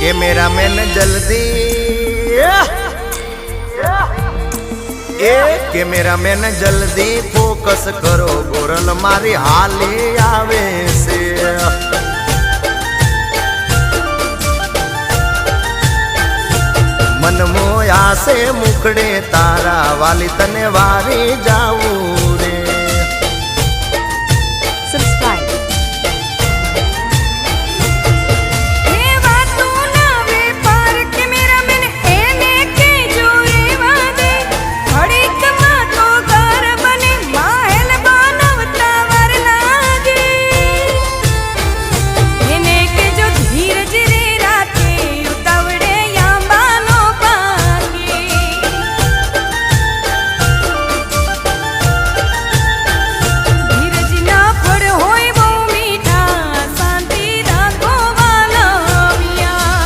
cameraman જલ્દી cameraman જલ્દી focus કરો ગોરલ મારી હાલી આવે છે મન મોયા છે મુખડે તારા વાલી તને વારી જાવું